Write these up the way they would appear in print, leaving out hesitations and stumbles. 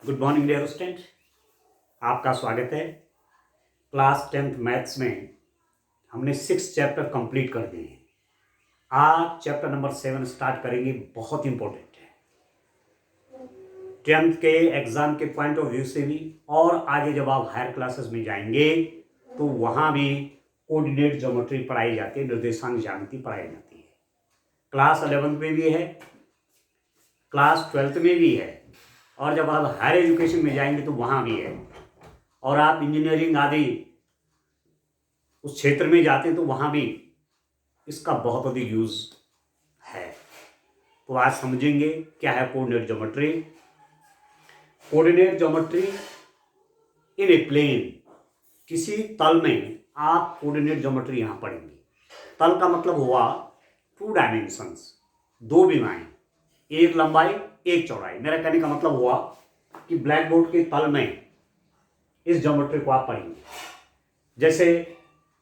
Good morning dear student, आपका स्वागत है। क्लास 10th मैथ्स में हमने 6 चैप्टर कंप्लीट कर दिए हैं। आज चैप्टर नंबर 7 स्टार्ट करेंगे। बहुत इंपॉर्टेंट है 10th के एग्जाम के पॉइंट ऑफ व्यू से भी, और आगे जब आप हायर क्लासेस में जाएंगे तो वहाँ भी कोऑर्डिनेट ज्योमेट्री पढ़ाई जाती है, निर्देशांक ज्यामिति पढ़ाई जाती है। क्लास 11th में भी है, क्लास 12th में भी है, और जब आप हायर एजुकेशन में जाएंगे तो वहाँ भी है, और आप इंजीनियरिंग आदि उस क्षेत्र में जाते हैं तो वहाँ भी इसका बहुत अधिक यूज है। तो आज समझेंगे क्या है कोऑर्डिनेट ज्योमेट्री। कोऑर्डिनेट ज्योमेट्री इन ए प्लेन, किसी तल में आप कोऑर्डिनेट ज्योमेट्री यहाँ पढ़ेंगे। तल का मतलब हुआ 2 डायमेंशंस, 2 विमाएं, एक लंबाई एक चौड़ाई। मेरा कहने का मतलब हुआ कि ब्लैक बोर्ड के तल में इस ज्योमेट्री को आप पढ़ेंगे। जैसे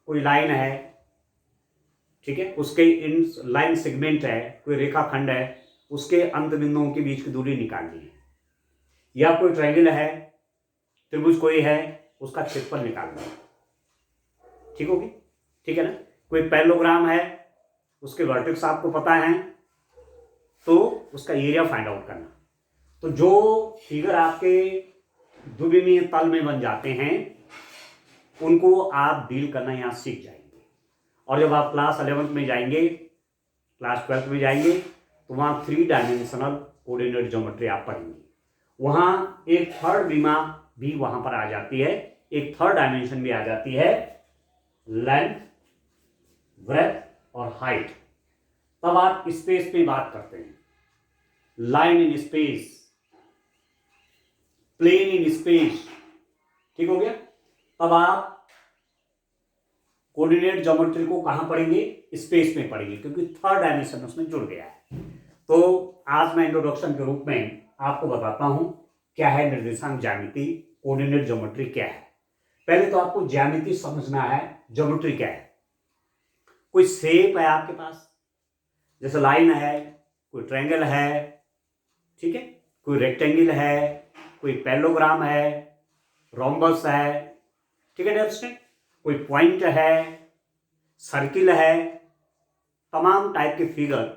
कोई लाइन है, ठीक है, उसके इन लाइन सेगमेंट है, कोई रेखाखंड है, उसके अंत बिंदुओं के बीच की दूरी निकालनी है। या कोई ट्रायंगल है, त्रिभुज कोई है, उसका क्षेत्रफल निकालना है। ठीक होगी, ठीक है ना। कोई पैरेललोग्राम है, उसके वर्टेक्स आपको पता है, तो उसका एरिया फाइंड आउट करना। तो जो फिगर आपके द्विविमीय तल में बन जाते हैं उनको आप डील करना यहाँ सीख जाएंगे। और जब आप क्लास 11th में जाएंगे, क्लास 12th में जाएंगे, तो वहाँ 3 डायमेंशनल कोऑर्डिनेट ज्योमेट्री आप पढ़ेंगे। वहाँ एक थर्ड विमा भी वहाँ पर आ जाती है, एक थर्ड डायमेंशन भी आ जाती है, लेंथ, ब्रेथ और हाइट। तब आप स्पेस पे बात करते हैं, line in space, plane in space. ठीक हो गया। तब आप कोऑर्डिनेट ज्योमेट्री को कहां पढ़ेंगे? स्पेस में पढ़ेंगे, क्योंकि थर्ड डायमेंशन उसमें जुड़ गया है। तो आज मैं इंट्रोडक्शन के रूप में आपको बताता हूं क्या है निर्देशांक ज्यामिति, कोऑर्डिनेट ज्योमेट्री क्या है। पहले तो आपको ज्यामिति समझना है, ज्योमेट्री क्या है। कोई शेप है आपके पास, जैसे लाइन है, कोई ट्रायंगल है, ठीक है, कोई रेक्टेंगल है, कोई पैरेललोग्राम है, रोम्बस है, ठीक है डियर, कोई पॉइंट है, सर्किल है। तमाम टाइप के फिगर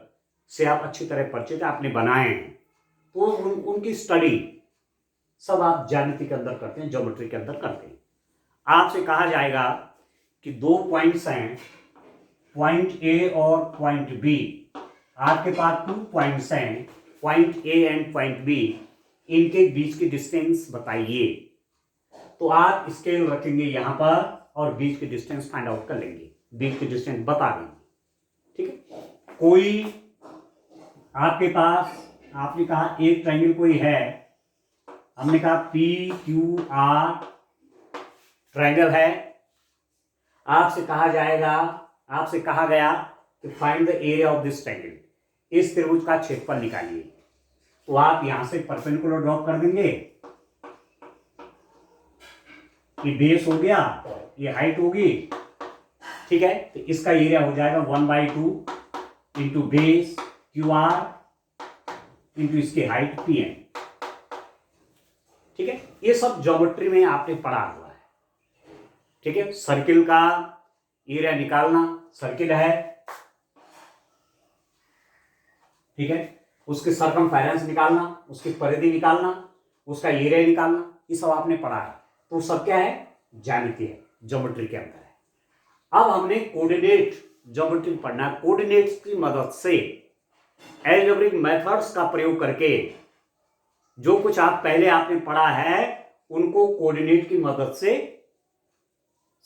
से आप अच्छी तरह परिचित आपने बनाए हैं, तो उनकी स्टडी सब आप ज्यामिति के अंदर करते हैं, ज्योमेट्री के अंदर करते हैं। आपसे कहा जाएगा कि 2 पॉइंट्स हैं, पॉइंट ए और पॉइंट बी। आपके पास 2 पॉइंट्स हैं, point A and point B, इनके बीच की डिस्टेंस बताइए। तो आप स्केल रखेंगे यहां पर और बीच की डिस्टेंस फाइंड आउट कर लेंगे, बीच की डिस्टेंस बता देंगे। ठीक है। कोई आपके पास, आपने कहा एक ट्रायंगल कोई है, हमने कहा पी क्यू आर ट्रायंगल है। आपसे कहा गया कि find the area of this triangle, इस त्रिभुज का क्षेत्रफल निकालिए। तो आप यहां से परपेंडिकुलर ड्रॉ कर देंगे, ये बेस हो गया, ये हाइट होगी, ठीक है। तो इसका एरिया हो जाएगा 1/2 into base Q R into इसकी हाइट पी एन। ठीक है, ये सब ज्योमेट्री में आपने पढ़ा हुआ है। ठीक है, सर्किल का एरिया निकालना, सर्किल है, ठीक है, उसके सरकमफेरेंस निकालना, उसकी परिधि निकालना, उसका एरिया निकालना, ये सब आपने पढ़ा है। तो सब क्या है? ज्यामिति है, ज्योमेट्री के अंदर है। अब हमने कोऑर्डिनेट ज्योमेट्री पढ़ना। कोऑर्डिनेट्स की मदद से अलजेब्रिक मेथड्स का प्रयोग करके जो कुछ आप पहले आपने पढ़ा है उनको कोऑर्डिनेट की मदद से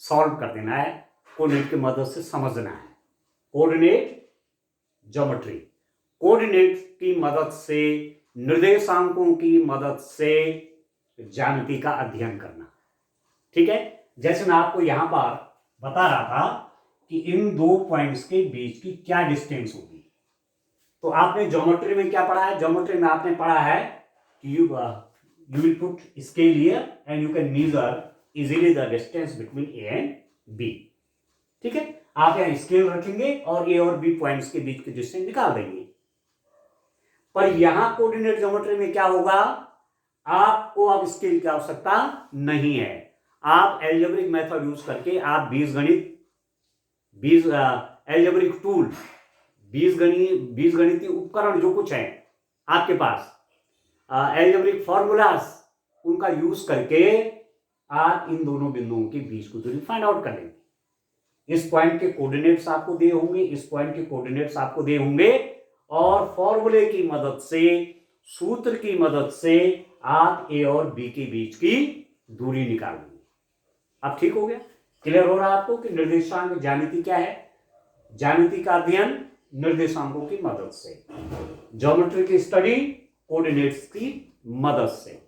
सॉल्व कर देना है, कोऑर्डिनेट की मदद से समझना है। कोऑर्डिनेट ज्योमेट्री, कोऑर्डिनेट की मदद से, निर्देशांकों की मदद से ज्यामिति का अध्ययन करना। ठीक है, जैसे मैं आपको यहां पर बता रहा था कि इन 2 पॉइंट्स के बीच की क्या डिस्टेंस होगी। तो आपने ज्योमेट्री में क्या पढ़ा है? ज्योमेट्री में आपने पढ़ा है कि you will put scale here and you can measure easily the distance between A and B. ठीक है, आप यहां स्केल रखेंगे और ए और बी पॉइंट्स के बीच की डिस्टेंस निकाल देंगे। पर यहां कोऑर्डिनेट ज्योमेट्री में क्या होगा? आपको अब स्केल की आवश्यकता नहीं है। आप एल्जेब्रिक मेथड यूज करके आप एल्जेब्रिक टूल, बीजगणितीय उपकरण जो कुछ है आपके पास, एल्जेब्रिक फॉर्मूलाज, उनका यूज करके आप इन दोनों बिंदुओं के बीच की दूरी फाइंड आउट कर लेंगे। इस पॉइंट के कोऑर्डिनेट्स आपको दिए होंगे, इस पॉइंट के कोऑर्डिनेट्स आपको दिए होंगे, और फॉर्मूले की मदद से, सूत्र की मदद से आप ए और बी के बीच की दूरी निकालेंगे। अब ठीक हो गया? क्लियर हो रहा है आपको कि निर्देशांक ज्यामिति क्या है? ज्यामिति का अध्ययन निर्देशांकों की मदद से, ज्योमेट्री की स्टडी कोऑर्डिनेट्स की मदद से।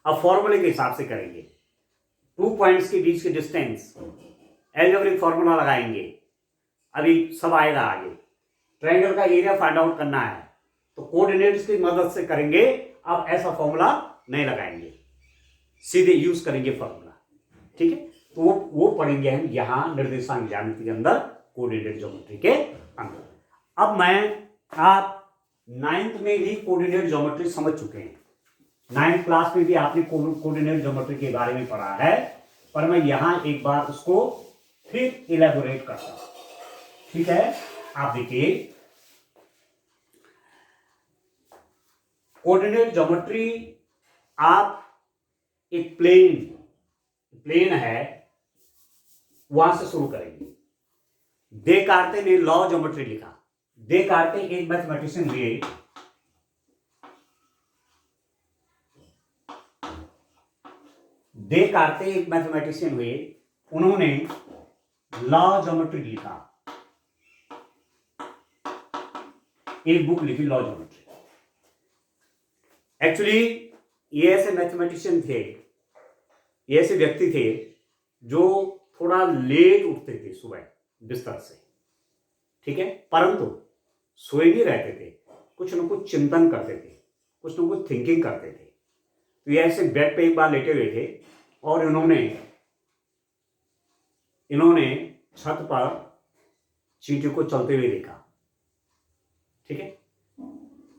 अब फॉर्मूले के हिसाब से करेंगे। 2 पॉइंट्स के बीच के डिस्टेंस, एल्जेब्रिक फॉर्मूला लगाएंगे, अभी सब आएगा आगे। ट्रायंगल का एरिया फाइंड आउट करना है तो कोऑर्डिनेट्स की मदद से करेंगे। अब ऐसा फॉर्मूला नहीं लगाएंगे, सीधे यूज करेंगे फॉर्मूला। ठीक है, तो वो पढ़ेंगे हम यहां निर्देशांक ज्यामिति के अंदर, कोऑर्डिनेट ज्योमेट्री के अंदर। अब आप 9th में भी कोऑर्डिनेट ज्योमेट्री समझ चुके हैं। 9th क्लास में भी आपने कोऑर्डिनेट ज्योमेट्री के बारे में पढ़ा है, पर मैं यहां एक बार उसको फिर इलेबोरेट करता हूं। ठीक है, आप देखिए, कोऑर्डिनेट ज्योमेट्री, आप एक प्लेन है, वहां से शुरू करेंगे। देकार्ते ने लॉ ज्योमेट्री लिखा। देकार्ते एक मैथमेटिशियन हुए, उन्होंने लॉ ज्योमेट्री लिखा, एक बुक लिखी लॉ ज्योमेट्री। एक्चुअली ये ऐसे मैथमेटिशियन थे, ये ऐसे व्यक्ति थे जो थोड़ा लेट उठते थे सुबह बिस्तर से। ठीक है, परंतु सोए नहीं रहते थे, कुछ न कुछ चिंतन करते थे, कुछ न कुछ थिंकिंग करते थे। तो ये ऐसे बेड पे एक बार लेटे हुए थे और इन्होंने छत पर चींटी को चलते हुए देखा। ठीक है,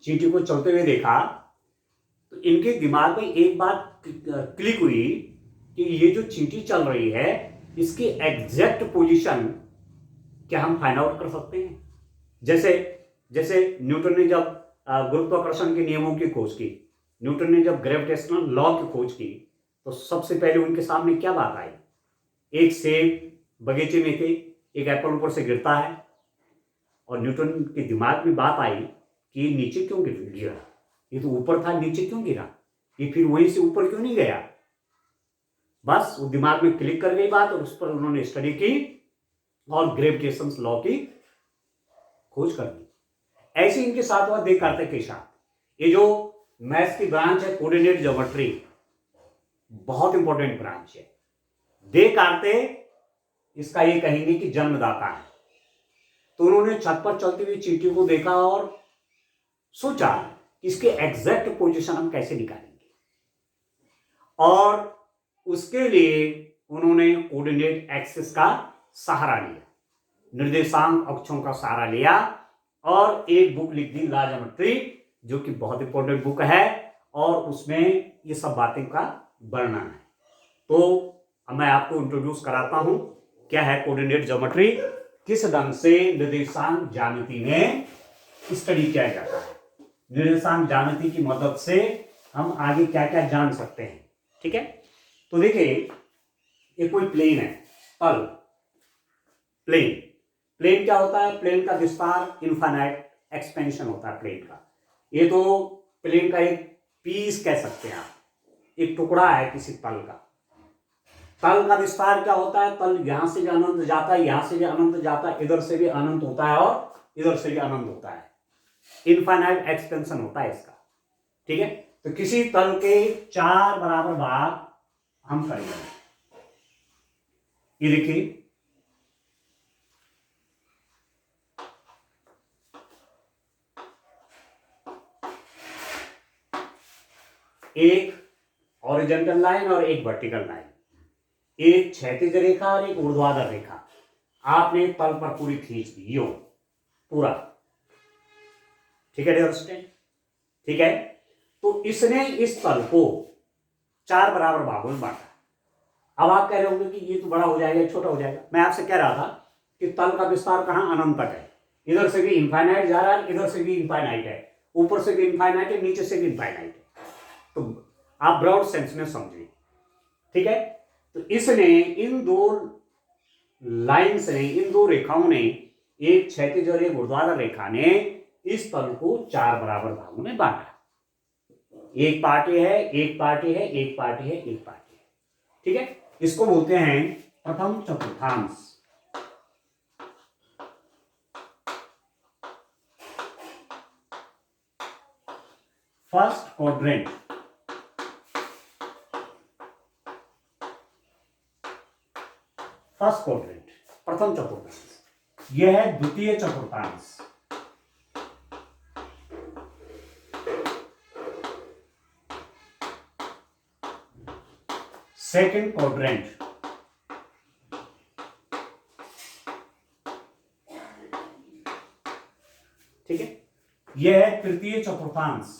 चींटी को चलते हुए देखा तो इनके दिमाग में एक बात क्लिक हुई कि ये जो चींटी चल रही है, इसकी एग्जैक्ट पोजीशन क्या हम फाइंड आउट कर सकते हैं? जैसे न्यूटन ने जब गुरुत्वाकर्षण के नियमों की खोज की, न्यूटन ने जब ग्रेविटेशनल लॉ की खोज की, तो सबसे पहले उनके सामने क्या बात आई? एक सेब बगीचे में थे, एक एप्पल ऊपर से गिरता है, और न्यूटन के दिमाग में बात आई कि ये नीचे क्यों गिरा? ये तो ऊपर था, नीचे क्यों गिरा? ये फिर वहीं से ऊपर क्यों नहीं गया? बस वो दिमाग में क्लिक कर गई बात, और उस पर उन्होंने स्टडी की और ग्रेविटेशन लॉ की खोज कर दी। ऐसे इनके साथ हुआ देकार्ते के साथ। ये जो मैथ्स की ब्रांच है कोऑर्डिनेट ज्योमेट्री, बहुत इंपॉर्टेंट ब्रांच है। देकार्ते इसका ये कहेंगे कि जन्मदाता है। तो उन्होंने छत पर चलती हुई चींटी को देखा और सोचा कि इसके एग्जैक्ट पोजीशन हम कैसे निकालेंगे, और उसके लिए उन्होंने कोऑर्डिनेट एक्सिस का सहारा लिया, निर्देशांक अक्षों का सहारा लिया, और एक बुक लिख दी लॉ ज्योमेट्री, जो कि बहुत इंपॉर्टेंट बुक है, और उसमें ये सब बातें का वर्णन है। तो अब मैं आपको इंट्रोड्यूस कराता हूं क्या है कोऑर्डिनेट ज्योमेट्री, किस ढंग से निर्देशांक ज्यामिति में स्टडी किया जाता है, निर्देशांक ज्यामिति की मदद से हम आगे क्या क्या जान सकते हैं। ठीक है, तो देखिए, ये कोई प्लेन है, तल, प्लेन क्या होता है? प्लेन का विस्तार इनफाइनाइट एक्सपेंशन होता है प्लेन का। ये तो प्लेन का एक पीस कह सकते हैं आप, एक टुकड़ा है किसी तल का। तल का विस्तार क्या होता है? तल यहां से भी अनंत जाता है, यहां से भी अनंत जाता है, इधर से भी अनंत होता है, और इधर से भी अनंत होता है। इनफाइनाइट एक्सपेंशन होता है इसका। ठीक है, तो किसी तल के 4 बराबर भाग हम करेंगे। ये देखिए, एक हॉरिजॉन्टल लाइन और एक वर्टिकल लाइन, एक क्षैतिज रेखा और एक ऊर्ध्वाधर रेखा आपने तल पर पूरी खींच दी, यो पूरा। ठीक है डियर स्टूडेंट? ठीक है, तो इसने इस तल को 4 बराबर भागों में बांटा। अब आप कह रहे होंगे कि ये तो बड़ा हो जाएगा, छोटा हो जाएगा। मैं आपसे कह रहा था कि तल का विस्तार कहाँ, अनंत तक है। इधर से भी इनफाइनाइट जा रहा है, इधर से भी इनफाइनाइट है, ऊपर से भी इनफाइनाइट है, नीचे से भी इनफाइनाइट है। तो आप ब्रॉड सेंस में समझिए, ठीक है। तो इसने इन दो लाइन्स ने, इन दो रेखाओं ने, एक क्षैतिज और एक ऊर्ध्वाधर रेखा ने इस तल को 4 बराबर भागों में बांटा। एक पार्ट ये है, एक पार्ट ये है, एक पार्ट ये है, एक पार्ट ये है, ठीक है। इसको बोलते हैं प्रथम चतुर्थांश। First quadrant. फर्स्ट क्वाड्रेंट, प्रथम चतुर्थांश। यह है द्वितीय चतुर्थांश। Second quadrant. ठीक है। यह है तृतीय चतुर्थांश।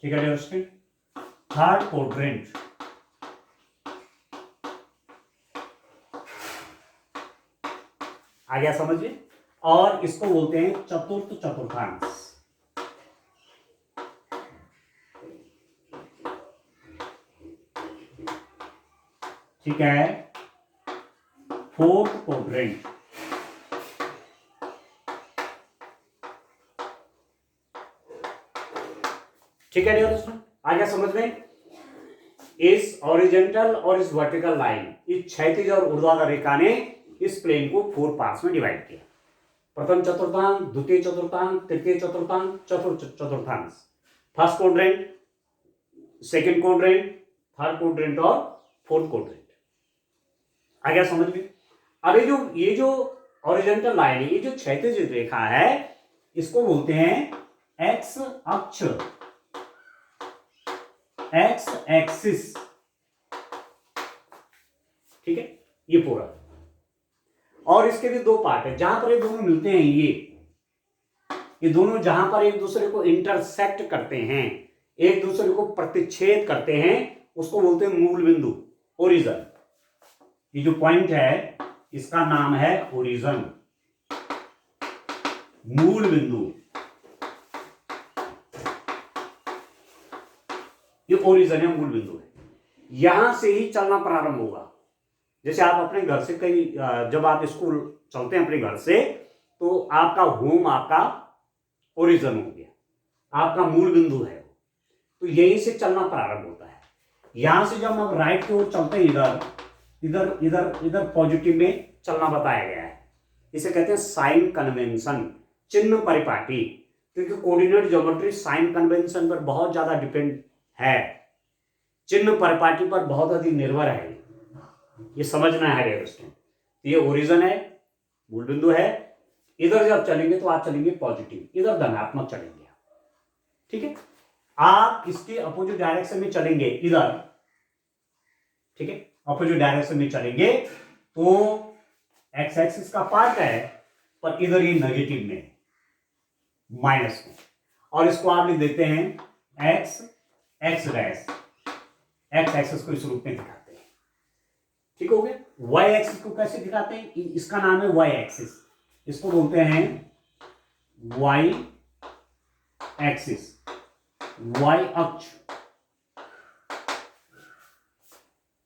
ठीक है दोस्तों। Third quadrant. आ गया समझिए। और इसको बोलते हैं चतुर्थ चतुर्थांश। ठीक है। Fourth quadrant. ठीक है दोस्तों, आ गया समझ में। इस ऑरिजेंटल और इस वर्टिकल लाइन, इस क्षैतिज और ऊर्ध्वाधर रेखा ने इस प्लेन को 4 पार्ट्स में डिवाइड किया। प्रथम चतुर्थांश, द्वितीय चतुर्थांश, तृतीय चतुर्थांश, चतुर्थ चतुर्थांश। First quadrant, second quadrant, third quadrant और फोर्थ क्वाड्रेंट। आ गया समझ में। अब ये जो ऑरिजेंटल लाइन है, ये जो क्षैतिज रेखा है, इसको बोलते हैं एक्स अक्ष, एक्स एक्सिस। ठीक है, ये पूरा। और इसके भी 2 पार्ट है। जहां पर ये दोनों मिलते हैं, ये दोनों जहां पर एक दूसरे को इंटरसेक्ट करते हैं, एक दूसरे को प्रतिच्छेद करते हैं, उसको बोलते हैं मूल बिंदु, ओरिजन। ये जो पॉइंट है, इसका नाम है ओरिजन, मूल बिंदु। ये ओरिजन है, मूल बिंदु है। यहां से ही चलना प्रारंभ होगा। जैसे आप अपने घर से कहीं, जब आप स्कूल चलते हैं अपने घर से, तो आपका होम आपका ओरिजन हो गया, आपका मूल बिंदु है। तो यहीं से चलना प्रारंभ होता है। यहां से जब हम राइट की ओर चलते हैं, इधर इधर इधर पॉजिटिव में चलना बताया गया है। इसे कहते हैं साइन कन्वेंशन, चिन्ह परिपाटी। क्योंकि कोऑर्डिनेट ज्योमेट्री साइन कन्वेंशन पर बहुत ज्यादा डिपेंड है, चिन्ह परिपाटी पर बहुत अधिक निर्भर है। ये समझना है दोस्तों। ये ओरिजन है, मूल बिंदु है। इधर जब चलेंगे तो आप चलेंगे पॉजिटिव, इधर धनात्मक चलेंगे। ठीक है। आप इसके अपोजिट डायरेक्शन में चलेंगे इधर, ठीक है, अपोजिट डायरेक्शन में चलेंगे तो एक्स एक्सिस का पार्ट है, पर इधर ये नेगेटिव में, माइनस में। और इसको आप लिख देते हैं x x dash. X axis को इस रूप में दिखाते हैं। ठीक हो गया। वाई एक्सिस को कैसे दिखाते हैं? इसका नाम है वाई एक्सिस। इसको बोलते हैं वाई एक्सिस, वाई अक्ष।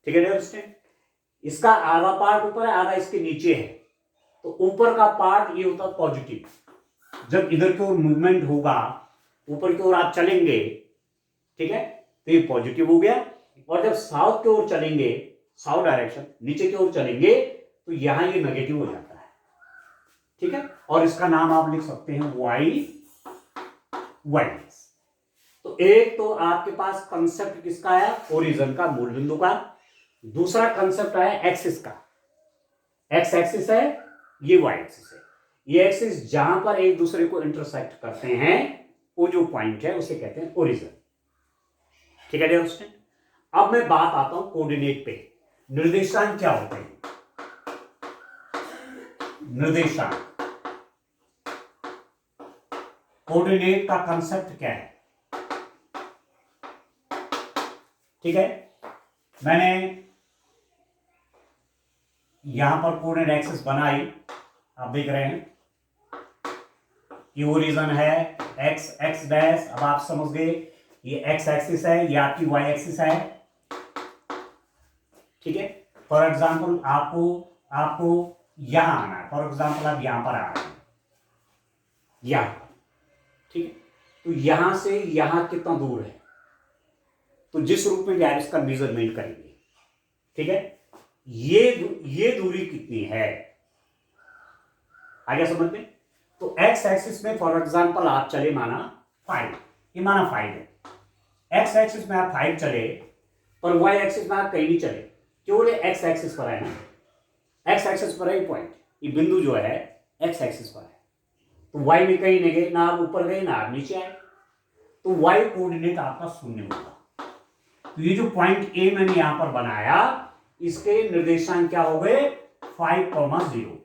ठीक है दोस्तों। इसका आधा पार्ट ऊपर है, आधा इसके नीचे है। तो ऊपर का पार्ट ये होता है पॉजिटिव। जब इधर की ओर मूवमेंट होगा, ऊपर की ओर आप चलेंगे, ठीक है, तो ये पॉजिटिव हो गया। और जब साउथ की ओर चलेंगे, साउथ डायरेक्शन, नीचे की ओर चलेंगे, तो यहां ये नेगेटिव हो जाता है। ठीक है। और इसका नाम आप लिख सकते हैं वाई वाई। तो एक तो आपके पास कंसेप्ट किसका है? ओरिजिन का, मूल बिंदु का। दूसरा कंसेप्ट है एक्सिस का। एक्स एक्सिस है, ये वाई एक्सिस है। ये एक्सिस जहां पर एक दूसरे को इंटरसेक्ट करते हैं, वो जो पॉइंट है उसे कहते हैं ओरिजिन। ठीक है दोस्तों। अब मैं बात आता हूं कोऑर्डिनेट पे। निर्देशांक क्या होते हैं? निर्देशांक, कोऑर्डिनेट का कंसेप्ट क्या है? ठीक है, मैंने यहां पर कोऑर्डिनेट एक्सिस बनाई, आप देख रहे हैं कि ओरिजिन है एक्स एक्स डैश। अब आप समझ गए ये एक्स एक्सिस है, ये आपकी वाई एक्सिस है। ठीक है, फॉर एग्जांपल आपको यहां आना है, फॉर एग्जांपल आप यहां पर आ रहे हैं यहां, ठीक है, तो यहां से यहां कितना दूर है, तो जिस रूप में भी आप इसका मेजरमेंट करेंगे, ठीक है, ये दूरी कितनी है, आगे समझ में। तो एक्स एक्सिस में फॉर एग्जांपल आप चले माना 5, ये माना 5 है, एक्स एक्सिस में आप 5 चले, पर वाई एक्सिस में आप कहीं नहीं चले, केवल एक्स एक्सिस पर है ना, एक्स एक्सिस पर है पॉइंट, ये बिंदु जो है एक्स एक्सिस पर है, तो वाई में कहीं नहीं गए, ना आप ऊपर गए ना आप नीचे आए, तो वाई कोऑर्डिनेट आपका 0 होगा। तो ये जो पॉइंट ए मैंने यहां पर बनाया, इसके निर्देशांक क्या हो गए 5,0।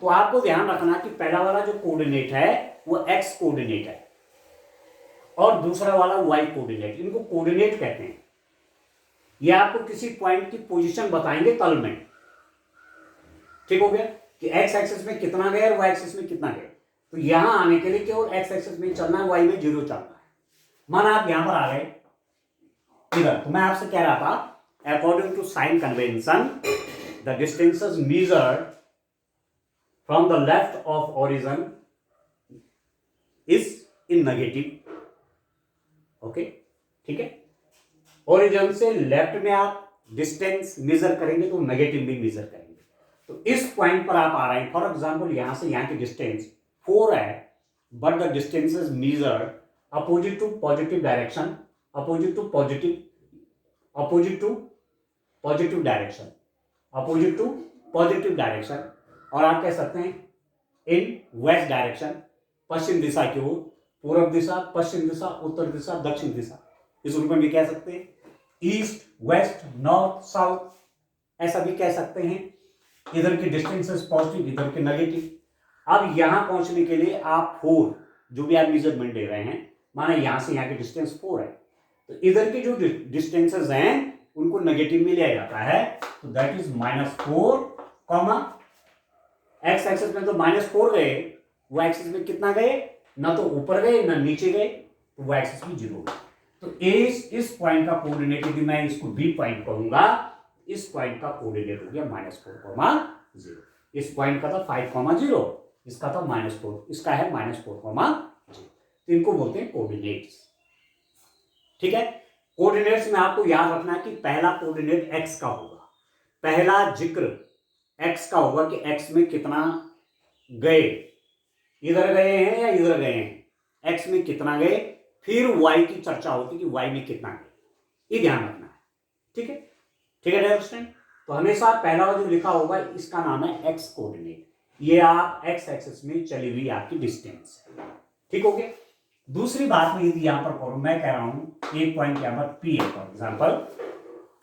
तो आपको ध्यान रखना कि पहला वाला जो कोऑर्डिनेट है वो एक्स कोऑर्डिनेट है और दूसरा वाला वाई कोऑर्डिनेट, इनको कोऑर्डिनेट कहते हैं। ये आपको किसी पॉइंट की पोजीशन बताएंगे तल में, ठीक हो गया, कि एक्स एक्सिस में कितना गए और वाई एक्सिस में कितना गए। तो यहां आने के लिए केवल एक्स एक्सिस में चलना है, वाई में 0 चलना है। माना आप यहां पर आ गए इधर, तो मैं आपसे कह रहा था according to sign convention the distances measured from the left of origin is in negative, okay, ठीक है, ओरिजिन से लेफ्ट में आप डिस्टेंस मेजर करेंगे तो नेगेटिव भी मेजर करेंगे। तो इस पॉइंट पर आप आ रहे हैं, फॉर एग्जांपल यहां से यहां की डिस्टेंस 4 है, but the distance is measured opposite to positive direction, opposite to positive direction, opposite to positive direction, और आप कह सकते हैं इन वेस्ट डायरेक्शन, पश्चिम दिशा की ओर, पूर्व दिशा, पश्चिम दिशा, उत्तर दिशा, दक्षिण दिशा, इस रूप में भी कह सकते हैं, ईस्ट वेस्ट नॉर्थ साउथ, ऐसा भी कह सकते हैं। इधर की डिस्टेंसेस पॉजिटिव, इधर के नेगेटिव। अब यहां पहुंचने के लिए आप 4 जो भी आप मेजरमेंट ले रहे हैं, माना यहां से यहां की डिस्टेंस 4 है, तो इधर की जो डिस्टेंसेस हैं उनको नेगेटिव में लिया जाता है, तो दैट इज -4, एक्स एक्सिस में तो -4 गए, वो एक्सिस में कितना गए, ना तो ऊपर गए ना नीचे गए, तो वो एक्सिस में 0 गए। तो इस पॉइंट का कोऑर्डिनेट, यदि मैं इसको बी पॉइंट कहूंगा, इस पॉइंट का कोऑर्डिनेट हो गया -4,0। इस पॉइंट का था 5,0, इसका था -4, इसका है -4,0। तो इनको बोलते हैं कोऑर्डिनेट्स, ठीक है। कोऑर्डिनेट्स में आपको याद रखना है कि पहला कोऑर्डिनेट एक्स का होगा, पहला जिक्र एक्स का होगा कि एक्स में कितना गए, इधर गए हैं या इधर गए हैं, एक्स में कितना गए, फिर वाई की चर्चा होती कि वाई में कितना गए, ये ध्यान रखना है, ठीक है, ठीक है डायरेक्शन। तो हमेशा पहला जो लिखा होगा इसका नाम है एक्स कोऑर्डिनेट, ये आप एक्स एक्सिस में चली हुई आपकी डिस्टेंस है, ठीक हो गया। दूसरी बात में यदि यहां पर मैं कह रहा हूं एक पॉइंट यहां पर पी है फॉर एग्जांपल,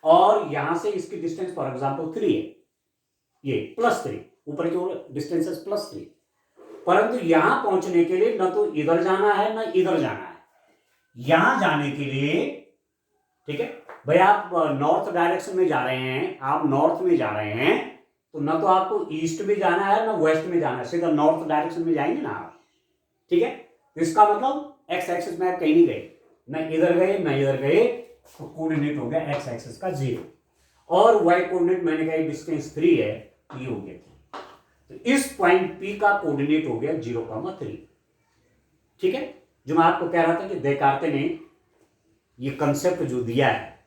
और यहां से इसकी डिस्टेंस फॉर एग्जांपल 3 है, ये +3, ऊपर की ओर डिस्टेंस +3, परंतु यहां पहुंचने के लिए न तो इधर जाना है ना इधर जाना है, यहां जाने के लिए, ठीक है भाई, आप नॉर्थ डायरेक्शन में जा रहे हैं, आप नॉर्थ में जा रहे हैं, तो ना तो आपको ईस्ट में जाना है ना वेस्ट में जाना है, सीधा नॉर्थ डायरेक्शन में जाएंगे ना आप, ठीक है। तो इसका मतलब एक्स एक्सिस में आप कहीं नहीं गए, ना इधर गए ना इधर गए, तो कोऑर्डिनेट हो गया एक्स एक्सिस का 0, और वाई कोऑर्डिनेट मैंने कहा डिस्टेंस 3 है, ये हो गया। तो इस पॉइंट पी का कोऑर्डिनेट हो गया 0,3, ठीक है। जो मैं आपको कह रहा था कि देकार्ते ने ये कंसेप्ट जो दिया है,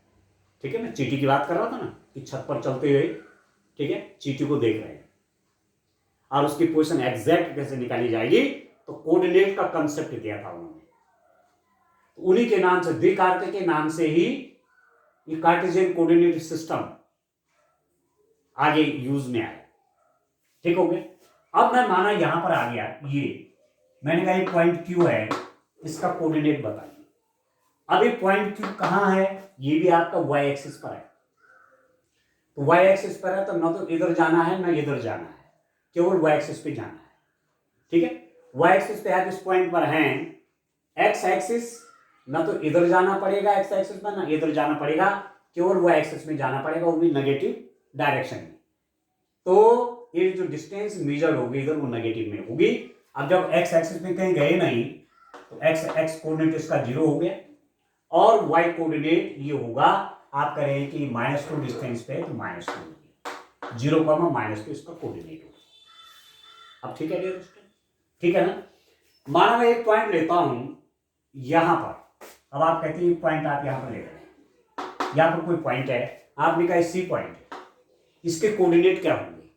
ठीक है, मैं चीटी की बात कर रहा था ना कि छत पर चलते हुए, ठीक है, चीटी को देख रहे हैं और उसकी पोजीशन एग्जैक्ट कैसे निकाली जाएगी, तो कोऑर्डिनेट का कंसेप्ट दिया था उन्होंने, तो उन्हीं के नाम से, देकार्ते के नाम से ही ये कार्टेशियन कोऑर्डिनेट सिस्टम आगे यूज में आया, ठीक हो गया। अब मैं माना यहां पर आ गया, ये मैंने कहा एक पॉइंट क्यू है, इसका कोऑर्डिनेट बताइए। अब ये पॉइंट क्यू कहां है, ये भी आपका वाई एक्सिस पर है, तो वाई एक्सिस पर है तो ना तो इधर जाना है ना इधर जाना है, केवल वाई एक्सिस पे जाना है, ठीक है। वाई एक्सिस पे आप इस पॉइंट पर हैं, एक्स एक्सिस ना तो इधर जाना पड़ेगा एक्स एक्सिस में, ना इधर जाना पड़ेगा, केवल वाई एक्सिस में जाना पड़ेगा, वो भी नेगेटिव डायरेक्शन में। तो ये जो डिस्टेंस मेजर होगी इधर वो नेगेटिव में होगी। अब जब एक्स एक्सिस में कहीं गए नहीं तो एक्स कोऑर्डिनेट इसका 0 हो गया, और वाई कोऑर्डिनेट ये होगा, आप करें कि -2 डिस्टेंस पे तो -2 होगी, 0, -2 इसका कोऑर्डिनेट होगा। अब ठीक है डियर स्टूडेंट, ठीक है ना। माना मैं एक पॉइंट लेता हूं यहां पर, अब आप कहते हैं पॉइंट आप यहां पर ले रहे हैं, यहां पर कोई पॉइंट है, आपने कहा सी पॉइंट है, इसके कोऑर्डिनेट क्या होंगे,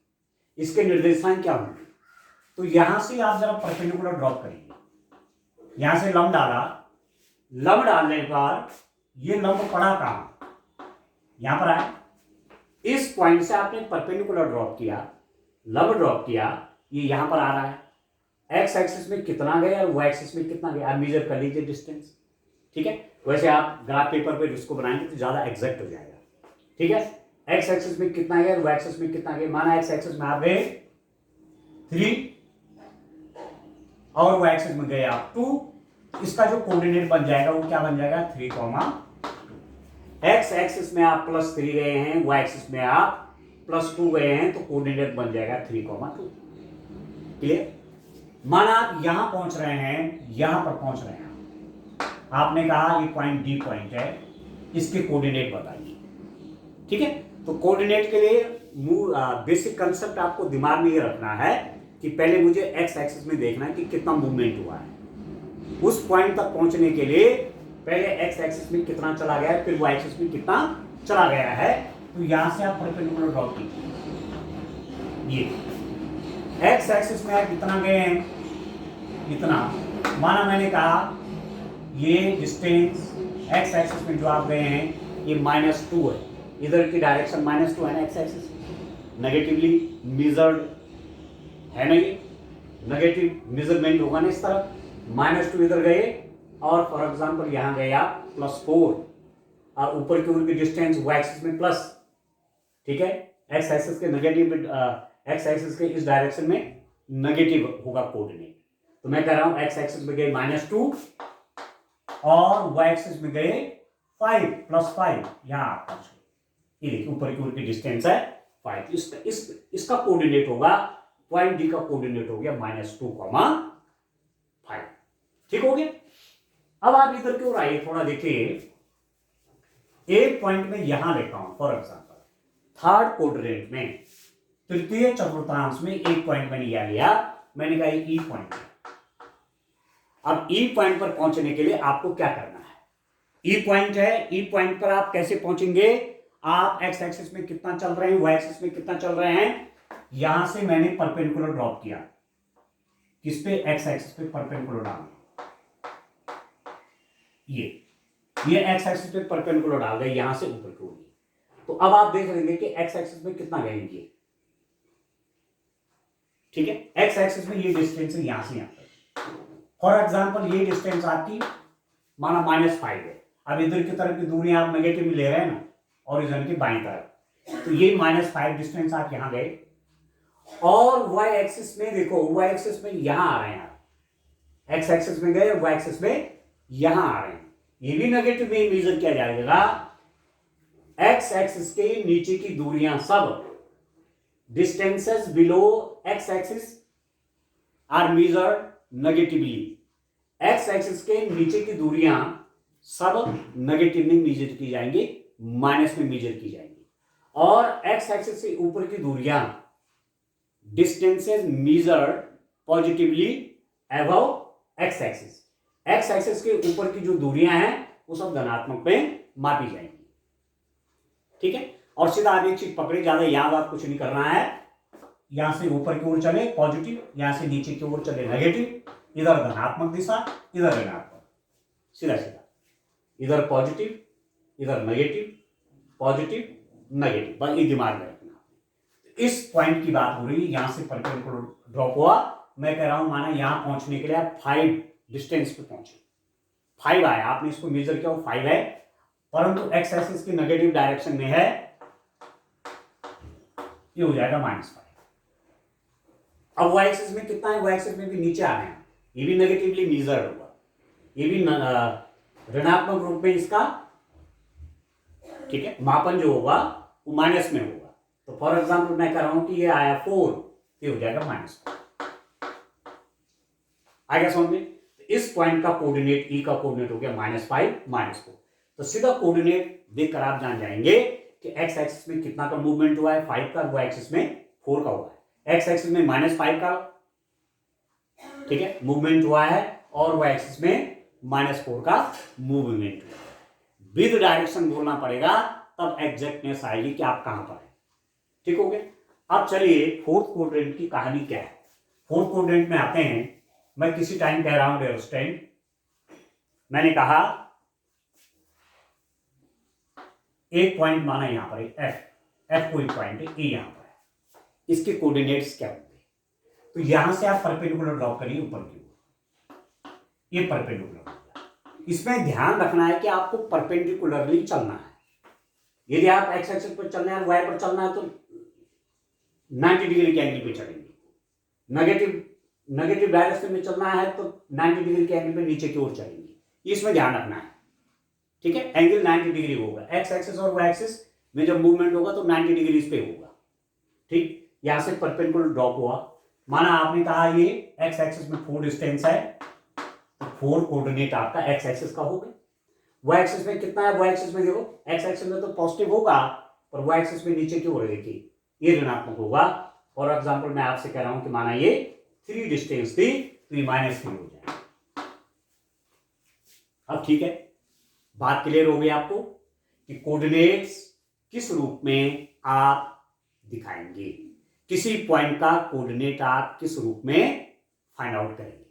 इसके निर्देशांक क्या होंगे। तो यहां से आप जरा परपेंडिकुलर ड्रॉप करेंगे, यहां से लंब डाला, लंब डालने पर ये लंब पड़ा कहां, यहां पर आए, इस पॉइंट से आपने परपेंडिकुलर ड्रॉप किया, लंब ड्रॉप किया, ये यहां पर आ रहा है, एक्स एक्सिस में कितना गया और वाई एक्सिस में कितना गया, आप मेजर कर लीजिए डिस्टेंस, ठीक है। वैसे आप ग्राफ पेपर पे इसको बनाएंगे तो ज्यादा एग्जैक्ट हो जाएगा, ठीक है। एक्स एक्सिस में कितना गया और वाई एक्सिस में कितना गया, माना एक्स एक्सिस में आप गए 3 और वाई एक्सिस में गए आप 2, इसका जो कोऑर्डिनेट बन जाएगा वो क्या बन जाएगा 3, एक्स एक्सिस में आप +3 गए हैं, वाई एक्सिस में आप +2 गए हैं, तो कोऑर्डिनेट बन जाएगा 3, 2। क्लियर। माना आप यहां पहुंच रहे हैं, यहां पर पहुंच रहे हैं, आपने कहा ये पॉइंट डी पॉइंट है, इसके कोऑर्डिनेट बताइए, ठीक है। तो कोऑर्डिनेट के लिए बेसिक कंसेप्ट आपको दिमाग में ये रखना है कि पहले मुझे एक्स एक्सिस में देखना है कि कितना मूवमेंट हुआ है, उस पॉइंट तक पहुंचने के लिए पहले एक्स एक्सिस में कितना चला गया है, फिर वाई एक्सिस में कितना चला गया है। तो यहां से आप परपेंडिकुलर ड्रॉप कीजिए, ये एक्स एक्सिस में आप कितना गए हैं, इतना, माना मैंने कहा ये डिस्टेंस एक्स एक्सिस में जो आप गए हैं ये -2 है, इधर की डायरेक्शन -2 है ना, एक्स एक्सिस नेगेटिवली मेजर्ड है ना, ये नेगेटिव मेजरमेंट होगा ना इस तरफ, -2 इधर गए, और फॉर एग्जांपल यहां गए आप +4, और ऊपर की ओर की डिस्टेंस वाई एक्सिस में प्लस, ठीक है, एक्स एक्सिस के नेगेटिव, एक्स एक्सिस के इस डायरेक्शन में नेगेटिव होगा कोऑर्डिनेट। तो मैं कह रहा हूं एक्स एक्सिस में गए -2 और वाई एक्सिस में गए 5 +5, यहां आप पहुंचे, ये देखिए ऊपर की ओर की डिस्टेंस है 5, इसका कोऑर्डिनेट होगा, पॉइंट डी का कोऑर्डिनेट हो गया -2, 5, ठीक हो गया। अब आप इधर की ओर आइए, थोड़ा देखिए, एक पॉइंट में यहां लेता हूं, फॉर एग्जांपल थर्ड क्वाड्रेंट में, तृतीय चतुर्थांश में एक पॉइंट मैंने यह लिया, मैंने कहा ई पॉइंट। अब ई पॉइंट पर पहुंचने के लिए आपको क्या करना है, ई पॉइंट है, ई पॉइंट पर आप कैसे पहुंचेंगे, आप एक्स एक्सिस में कितना चल रहे हैं, वाई एक्सिस में कितना चल रहे हैं, यहां से मैंने परपेंडिकुलर ड्रॉप किया, किस पे, एक्स एक्सिस पे परपेंडिकुलर डाल, ये एक्स एक्सिस पे परपेंडिकुलर डाल गए यहां से ऊपर की ओर। तो अब आप देख लेंगे कि एक्स एक्सिस में कितना गएंगे, ठीक है, एक्स एक्सिस में ये डिस्टेंस है यहां से यहां तक, फॉर एग्जांपल ये डिस्टेंस आपकी माना -5 है, अब इधर की तरफ की दूरी आप नेगेटिव में ले रहे हैं ना, ओरिजिन की बाईं तरफ, तो ये -5 डिस्टेंस आप यहां गए, और वाई एक्सिस में देखो, वाई एक्सिस में यहां आ रहे हैं आप, एक्स एक्सिस में गए, वाई एक्सिस में यहां आ रहे हैं, ये भी नेगेटिव में मेजर किया जाएगा, एक्स एक्सिस के नीचे की दूरियां सब, distances below X axis are measured negatively, X axis के नीचे की दूरियां सब नेगेटिव में मेजर की जाएंगी, माइनस में मेजर की जाएंगी, और एक्स एक्सिस से ऊपर की दूरियां distances measured positively above x axis, x axis के ऊपर की जो दूरियां हैं वो सब धनात्मक में मापी जाएंगी, ठीक है। और सीधा आप एक चीज पकड़े, ज्यादा याद आप कुछ नहीं करना है, यहां से ऊपर की ओर चले पॉजिटिव, यहां से नीचे की ओर चले नेगेटिव, इधर धनात्मक दिशा, इधर ऋणात्मक, सीधा सीधा, इधर पॉजिटिव, इधर नेगेटिव, पॉजिटिव नेगेटिव, बस ये दिमाग में रखना। इस पॉइंट की बात हो रही है, यहां से परपेंडिकुलर ड्रॉप हुआ, मैं कह रहा हूं माना यहां पहुंचने के लिए आप 5 डिस्टेंस पे पहुंचे, 5 आया, आपने इसको मेजर किया, वो 5 है, परंतु एक्स एक्सिस की नेगेटिव डायरेक्शन में है, ये हो जाएगा -5, अब वाई एक्सिस में कितना है, वाई एक्सिस में भी नीचे आ रहे हैं, ये भी नेगेटिवली मेजर्ड होगा, ये भी ऋणात्मक रूप में इसका, ठीक है, मापन जो होगा वो माइनस में होगा। तो फॉर एग्जाम्पल मैं कह रहा हूं कि ये आया 4, ये हो जाएगा -4। आएगा समझ में? तो इस पॉइंट का कोऑर्डिनेट, ई का कोऑर्डिनेट हो गया -5 -4। तो सीधा कोऑर्डिनेट देखकर आप जान जाएंगे कि एक्स एक्सिस में कितना का मूवमेंट हुआ है, 5 का, वाई एक्सिस में 4 का हुआ है। एक्स एक्सिस में -5 का, ठीक है, मूवमेंट हुआ है, और वाई एक्सिस में -4 का मूवमेंट हुआ है। विद डायरेक्शन बोलना पड़ेगा, तब एग्जैक्टनेस आएगी कि आप कहां पर हैं। ठीक हो गया। अब चलिए फोर्थ क्वाड्रेंट की कहानी क्या है। फोर्थ क्वाड्रेंट में आते हैं, मैं किसी टाइम कह रहा हूं डियर स्टूडेंट, मैंने कहा एक पॉइंट माना यहां पर एफ कोई पॉइंट है, ए यहां पर है, इसके कोऑर्डिनेट्स क्या होंगे? तो यहां से आप परपेंडिकुलर ड्रॉ करिए ऊपर की ओर, ये परपेंडिकुलर होगा। इसमें ध्यान रखना है कि आपको परपेंडिकुलरली चलना है। यदि आप एक्स एक्सिस पर चलना है, वाई पर चलना है, तो 90 डिग्री के एंगल पे चलेंगे। नेगेटिव डायरेक्शन में चलना है तो 90 डिग्री के एंगल पे नीचे की ओर चलेंगे। इसमें ध्यान रखना है, ठीक है। एंगल 90 डिग्री होगा, एक्स एक्सिस और वाई एक्सिस में जब मूवमेंट होगा तो 90 डिग्री पे होगा, ठीक। यहां से परपेंडिकुलर ड्रॉप हुआ, माना आपने कहा ये एक्स एक्सिस में 4 डिस्टेंस है, तो 4 कोऑर्डिनेट आपका एक्स एक्सिस का होगा। वाई एक्सिस में कितना है, वाई एक्सिस में देखो, एक्स एक्सिस में तो पॉजिटिव होगा, और वाई एक्सिस में नीचे की ओर देखिए ये ऋणात्मक होगा। फॉर एग्जांपल मैं आपसे कह रहा हूं कि माना ये 3 डिस्टेंस थी, तो ये -3 हो जाएगा। अब ठीक है, बात क्लियर हो गई आपको कि कोऑर्डिनेट्स किस रूप में आप दिखाएंगे, किसी पॉइंट का कोऑर्डिनेट आप किस रूप में फाइंड आउट करेंगे।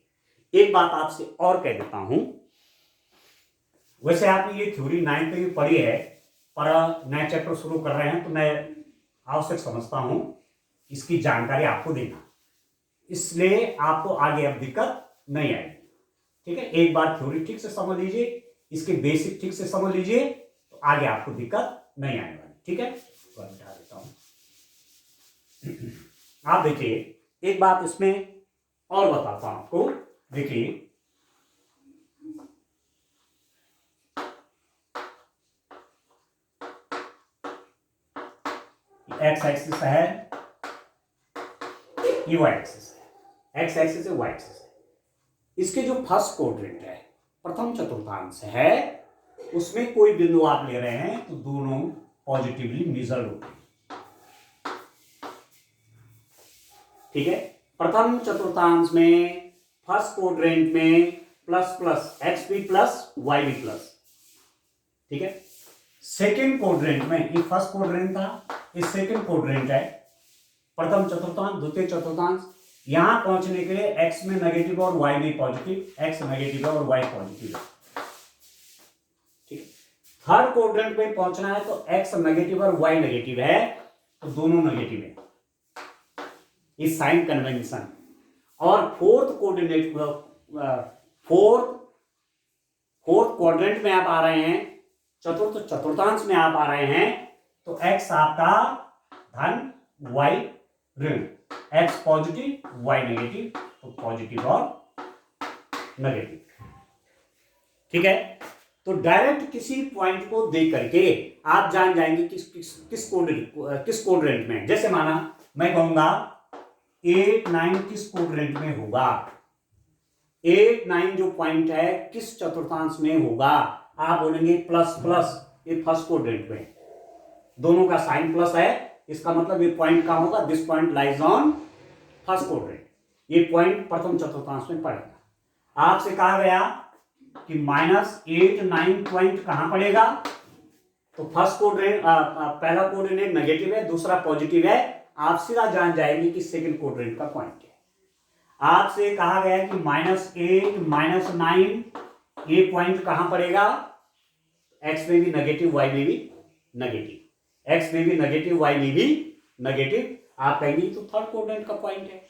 एक बात आपसे और कह देता हूं, वैसे आपने ये थ्योरी 9th में पढ़ी है, पर नया चैप्टर शुरू कर रहे हैं तो मैं आवश्यक समझता हूं इसकी जानकारी आपको देना, इसलिए आपको आगे अब दिक्कत नहीं आएगी। ठीक है, एक बार थ्योरी ठीक से समझ लीजिए, इसके बेसिक ठीक से समझ लीजिए, तो आगे आपको दिक्कत नहीं आने वाली। ठीक है, तो हटा देता हूं। आप देखिए, एक बात इसमें और बताता हूं आपको। देखिए, एक्स एक्सिस है, ये वाई एक्सिस है, एक्स एक्सिस है, वाई एक्सिस है। इसके जो फर्स्ट क्वाड्रेंट है, प्रथम चतुर्थांश है, उसमें कोई बिंदु आप ले रहे हैं तो दोनों पॉजिटिवली मेजर्ड होते हैं। ठीक है, प्रथम चतुर्थांश में फर्स्ट क्वाड्रेंट में प्लस प्लस एक्स भी प्लस वाई भी प्लस। ठीक है, सेकेंड क्वाड्रेंट में, ये फर्स्ट क्वाड्रेंट था, ये सेकेंड क्वाड्रेंट है, प्रथम चतुर्थांश, द्वितीय चतुर्थांश। यहां पहुंचने के लिए एक्स में नेगेटिव और वाई में पॉजिटिव, एक्स नेगेटिव और वाई पॉजिटिव है। ठीक है, थर्ड क्वाड्रेंट में पहुंचना है तो एक्स नेगेटिव और वाई नेगेटिव है, तो दोनों नेगेटिव है, इस साइन कन्वेंशन। और फोर्थ कोऑर्डिनेट, फोर्थ क्वाड्रेंट में आप आ रहे हैं, चतुर्थ चतुर्थांश में आप आ रहे हैं, तो एक्स आपका धन, वाई ऋण, एक्स पॉजिटिव वाई नेगेटिव, तो पॉजिटिव और नेगेटिव। ठीक है, तो डायरेक्ट किसी पॉइंट को देख करके आप जान जाएंगे किस क्वाड्रेंट में। जैसे माना मैं कहूंगा 8 9 किस क्वाड्रेंट में होगा, 8 9 जो पॉइंट है किस चतुर्थांश में होगा। आप बोलेंगे प्लस प्लस, ये फर्स्ट क्वाड्रेंट में, दोनों का साइन प्लस है, इसका मतलब ये पॉइंट कहां होगा, this point lies on first quadrant, ये पॉइंट प्रथम चतुर्थांश में पड़ेगा। आपसे कहा गया कि -8 9 पॉइंट कहां पड़ेगा, तो फर्स्ट कोऑर्डिनेट, पहला कोऑर्डिनेट नेगेटिव है, दूसरा पॉजिटिव है, आप सीधा जान जाएंगे कि सेकंड कोऑर्डिनेट का पॉइंट है। आपसे कहा गया कि -8 -9 ये पॉइंट कहां पड़ेगा, एक्स में भी नेगेटिव, वाई में भी नेगेटिव, एक्स में भी नेगेटिव, वाई में भी नेगेटिव, आप कहेंगे तो थर्ड कोऑर्डिनेट का पॉइंट है।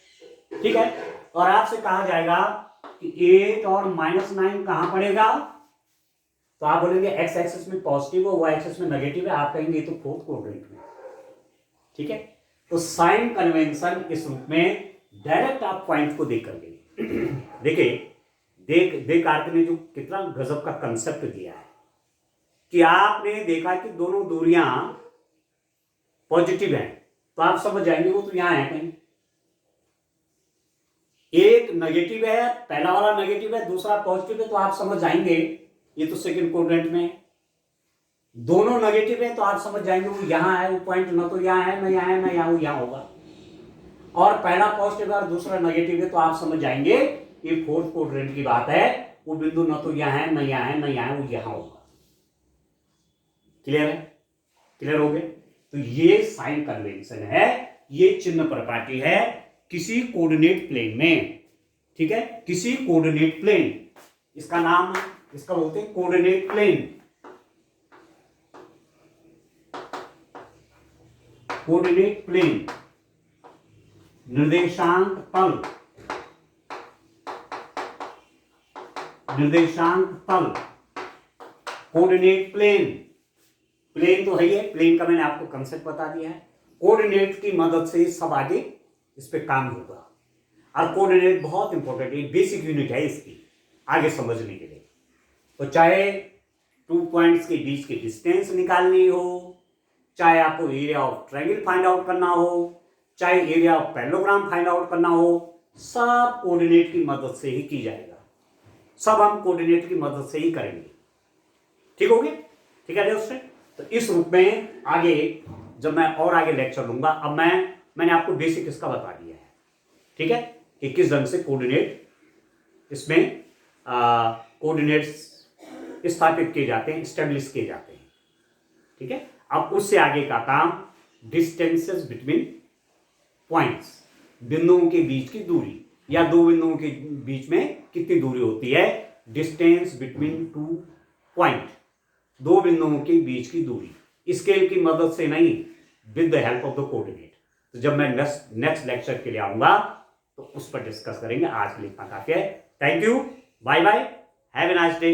ठीक है, और आपसे कहा जाएगा कि 8 और -9 कहां पड़ेगा, तो आप बोलेंगे एक्स एक्सिस में पॉजिटिव और वाई एक्सिस में नेगेटिव है, आप कहेंगे तो फोर्थ क्वाड्रेंट में। ठीक है, तो साइन कन्वेंशन इस रूप में डायरेक्ट आप पॉइंट को देख करके देखिए देकार्त ने जो कितना गजब का कंसेप्ट दिया है कि आपने देखा कि दोनों दूरियां पॉजिटिव हैं, तो आप समझ जाएंगे वो तो यहां है कहीं। एक नेगेटिव है, पहला वाला नेगेटिव है, दूसरा पॉजिटिव है, तो आप समझ जाएंगे ये तो सेकंड क्वाड्रेंट में है। दोनों नेगेटिव है तो आप समझ जाएंगे वो यहां है, वो पॉइंट ना तो यहां है, ना यहां है, ना यहां, वो यहां होगा। और पहला पॉजिटिव है और दूसरा नेगेटिव है तो आप समझ जाएंगे ये फोर्थ क्वाड्रेंट की बात है, वो बिंदु ना तो यहां है, ना यहां है, ना यहां है, वो यहां होगा। क्लियर है? क्लियर हो गया? तो ये साइन कन्वेंशन है, ये चिन्ह प्रॉपर्टी है किसी कोऑर्डिनेट प्लेन में। ठीक है, किसी कोऑर्डिनेट प्लेन, इसका नाम इसका बोलते हैं कोऑर्डिनेट प्लेन। कोऑर्डिनेट प्लेन, निर्देशांक तल, निर्देशांक तल, कोऑर्डिनेट प्लेन। प्लेन तो है ही है, प्लेन का मैंने आपको कंसेप्ट बता दिया है। कोऑर्डिनेट की मदद से सब आगे इस पे काम होगा। और कोऑर्डिनेट बहुत इंपॉर्टेंट है, बेसिक यूनिट है इसकी आगे समझने के लिए। तो चाहे 2 पॉइंट्स के बीच की डिस्टेंस निकालनी हो, चाहे आपको area of triangle find out करना हो, चाहे area of parallelogram find out करना हो, सब कोऑर्डिनेट की मदद से ही की जाएगा। सब हम कोऑर्डिनेट की मदद से ही करेंगे। ठीक हो गया? ठीक है दोस्तों, तो इस रूप में आगे जब मैं और आगे लेक्चर लूंगा, अब मैंने आपको बेसिक इसका बता दिया है। ठीक है, कि किस ढंग से कोऑर्डिनेट इसमें कोऑर्डिनेट्स स्थापित किए जाते हैं, स्टेब्लिश किए जाते हैं। ठीक है, अब उससे आगे का काम डिस्टेंसेस बिटवीन पॉइंट्स, बिंदुओं के बीच की दूरी, या दो बिंदुओं के बीच में कितनी दूरी होती है, डिस्टेंस बिटवीन 2 पॉइंट, दो बिंदुओं के बीच की दूरी, स्केल की मदद से नहीं, with the help of the coordinate. तो जब मैं नेक्स्ट लेक्चर के लिए आऊंगा तो उस पर डिस्कस करेंगे। आज के लिए इतना काफी है। Thank you, bye bye, have a nice day.